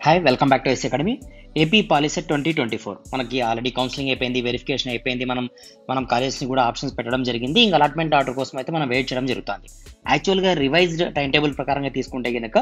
Hi welcome back to S academy. AP POLYCET 2024 మనకి already counselling అయిపోయింది, verification అయిపోయింది. మనం కాలేజ్ని కూడా ఆప్షన్స్ పెట్టడం జరిగింది. ఇంకా అలాట్మెంట్ ఆర్డర్ కోసం అయితే మనం వెయిట్ చేయడం జరుగుతుంది. యాక్చువల్గా రివైజ్డ్ టైం టేబుల్ ప్రకారంగా తీసుకుంటే కనుక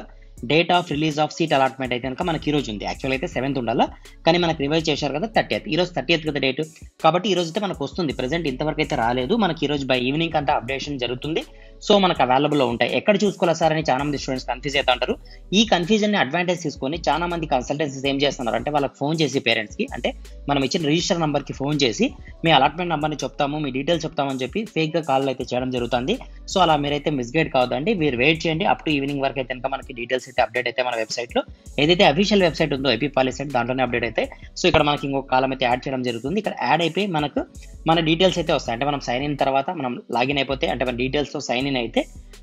date of release of seat allotment అయితే కనుక మనకి ఈ రోజు ఉంది. యాక్చువల్ అయితే 7th ఉండాలా, కానీ మనకి రివైజ్ చేశారు కదా 30th. ఈ రోజు 30th కదా డేట్, కాబట్టి ఈ రోజు అయితే మనకు వస్తుంది. ప్రెసెంట్ ఇంతవరకు అయితే రాలేదు, మనకి ఈ రోజు బై ఈవినింగ్ అంతా అప్డేషన్ జరుగుతుంది. సో మనకు అవైలబుల్లో ఉంటాయి. ఎక్కడ చూసుకోవాలా సార్ అని చాలా మంది స్టూడెంట్స్ కన్ఫ్యూజ్ అవుతా ఉంటారు. ఈ కన్ఫ్యూజన్ ని అడ్వాంటేజ్ తీసుకొని చాలా మంది కన్సల్టెన్సీస్ ఏం చేస్తున్నారు అంటే వాళ్ళకి ఫోన్ చేసి పేరెంట్స్ కి, అంటే మనం ఇచ్చిన రిజిస్టర్ నంబర్ కి ఫోన్ చేసి మీ అలాట్మెంట్ నంబర్ని చెప్తాము, మీ డీటెయిల్స్ చెప్తామని చెప్పి ఫేక్ గా కాల్ అయితే చేయడం జరుగుతుంది. సో అలా మీరైతే మిస్గైడ్ కావద్దండి. మీరు వెయిట్ చేయండి అప్ టు ఈవినింగ్ వరకు అయితే కనుక మనకి డీటెయిల్స్ అయితే అప్డేట్ అయితే మన వెబ్సైట్ లో ఏదైతే అఫీషియల్ వెబ్సైట్ ఉందో ఏపీ పాలిసెట్ దాంట్లోనే అప్డేట్ అయితే. సో ఇక్కడ మనకి ఇంకొక కాలం అయితే యాడ్ చేయడం జరుగుతుంది. ఇక్కడ యాడ్ అయిపోయి మనకు మన డీటెయిల్స్ అయితే వస్తాయి. అంటే మనం సైన్ ఇన్ తర్వాత మనం లాగిన్ అయిపోతే, అంటే మన డీటెయిల్స్ తో సైన్ ఇన్ అయితే,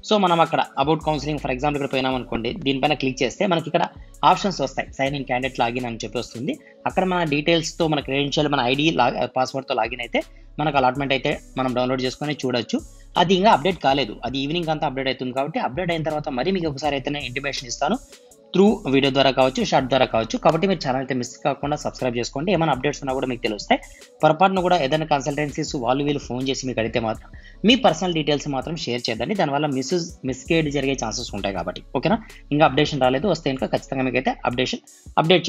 సో మనం అక్కడ అబౌట్ కౌన్సిలింగ్ ఫర్ ఎగ్జాంపుల్ ఇక్కడ పోయినాం అనుకోండి, దీనిపైన క్లిక్ చేస్తే మనకి ఇక్కడ ఆప్షన్స్ వస్తాయి. సైన్ ఇన్ క్యాండిడేట్ లాగిన్ అని చెప్పి వస్తుంది. అక్కడ మన డీటెయిల్స్ తో మన క్రెడెన్షియల్, మన ఐడి, పాస్వర్డ్ తో లాగిన్ అయితే మనకు అలాట్మెంట్ అయితే మనం డౌన్లోడ్ చేసుకొని చూడొచ్చు. అది ఇంకా అప్డేట్ కాలేదు, అది ఈవినింగ్ అంతా అప్డేట్ అవుతుంది. కాబట్టి అప్డేట్ అయిన తర్వాత మరి మీకు ఒకసారి అయితే నేను ఇంటిమేషన్ ఇస్తాను, త్రూ వీడియో ద్వారా కావచ్చు, షార్ట్ ద్వారా కావచ్చు. కాబట్టి మీరు ఛానల్ అయితే మిస్ కాకుండా సబ్స్క్రైబ్ చేసుకోండి. ఏమైనా అప్డేట్స్ ఉన్నా కూడా మీకు తెలుస్తాయి. పొరపాటును కూడా ఏదైనా కన్సల్టెన్సీస్ వీళ్ళు ఫోన్ చేసి మీకు అడిగితే మాత్రం మీ పర్సనల్ డీటెయిల్స్ మాత్రం షేర్ చేయదండి. దానివల్ల మిస్గైడ్ జరిగే ఛాన్సెస్ ఉంటాయి. కాబట్టి ఓకేనా. ఇంకా అప్డేషన్ రాలేదు, వస్తే ఇంకా ఖచ్చితంగా మీకు అయితే అప్డేట్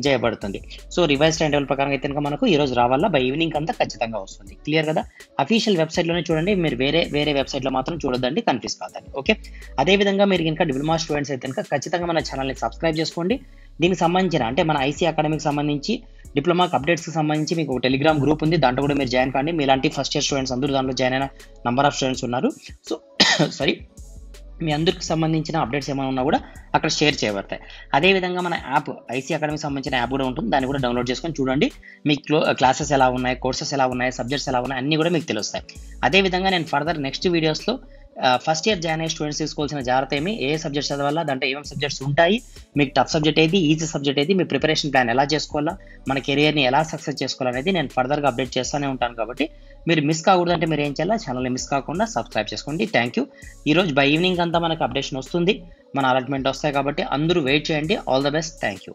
చేయబడుతుంది. సో రివైజ్ టైం టేబుల్ ప్రకారం అయితే కనుక మనకు ఈ రోజు రావాలా, బై ఈవినింగ్ అంతా ఖచ్చితంగా వస్తుంది. క్లియర్ కదా. అఫీషియల్ వెబ్సైట్లోనే చూడండి, మీరు వేరే వెబ్సైట్లో మాత్రం చూడొద్దండి, కన్ఫ్యూజ్ కాదండి. ఓకే. అదేవిధంగా మీరు ఇంకా డిప్లొమా స్టూడెంట్స్ అయితే కనుక ఖచ్చితంగా మన ఛానల్ని సబ్స్క్రైబ్ చేసుకోండి. దీనికి సంబంధించిన, అంటే మన ఐసీ అకాడమీకి సంబంధించి డిప్లొమాకి అప్డేట్స్కి సంబంధించి మీకు ఒక టెలిగ్రామ్ గ్రూప్ ఉంది, దాంట్లో కూడా మీరు జాయిన్ కండి. మీలాంటి ఫస్ట్ ఇయర్ స్టూడెంట్స్ అందరూ దాంట్లో జాయిన్ అయిన నంబర్ ఆఫ్ స్టూడెంట్స్ ఉన్నారు. సో మీ అందరికి సంబంధించిన అప్డేట్స్ ఏమైనా ఉన్నా కూడా అక్కడ షేర్ చేయబడతాయి. అదేవిధంగా మన యాప్ ఐసీ అకాడమీకి సంబంధించిన యాప్ కూడా ఉంటుంది, దాన్ని కూడా డౌన్లోడ్ చేసుకొని చూడండి. మీకు క్లాసెస్ ఎలా ఉన్నాయి, కోర్సెస్ ఎలా ఉన్నాయి, సబ్జెక్ట్స్ ఎలా ఉన్నాయి అన్నీ కూడా మీకు తెలుస్తాయి. అదేవిధంగా నేను ఫర్దర్ నెక్స్ట్ వీడియోస్లో ఫస్ట్ ఇయర్ జాయిన్ అయ్యే స్టూడెంట్స్ తీసుకోవాల్సిన జాగ్రత్త ఏమి, ఏ సబ్జెక్ట్స్ చదవాలా, దాంట్లో ఏమేమి సబ్జెక్ట్స్ ఉంటాయి, మీకు టఫ్ సబ్జెక్ట్ ఏది, ఈజీ సబ్జెక్ట్ ఏది, మీ ప్రిపరేషన్ ప్లాన్ ఎలా చేసుకోవాలా, మన కెరియర్ని ఎలా సక్సెస్ చేసుకోవాలనేది నేను ఫర్దర్గా అప్డేట్ చేస్తూనే ఉంటాను. కాబట్టి మీరు మిస్ కాకూడదు అంటే మీరు ఏం చేయాలి, ఛానల్ని మిస్ కాకుండా సబ్స్క్రైబ్ చేసుకోండి. Thank you. ఈరోజు బై ఈవినింగ్ అంతా మనకు అప్డేషన్ వస్తుంది, మన అలాట్మెంట్ వస్తాయి. కాబట్టి అందరూ వెయిట్ చేయండి. All the best. Thank you.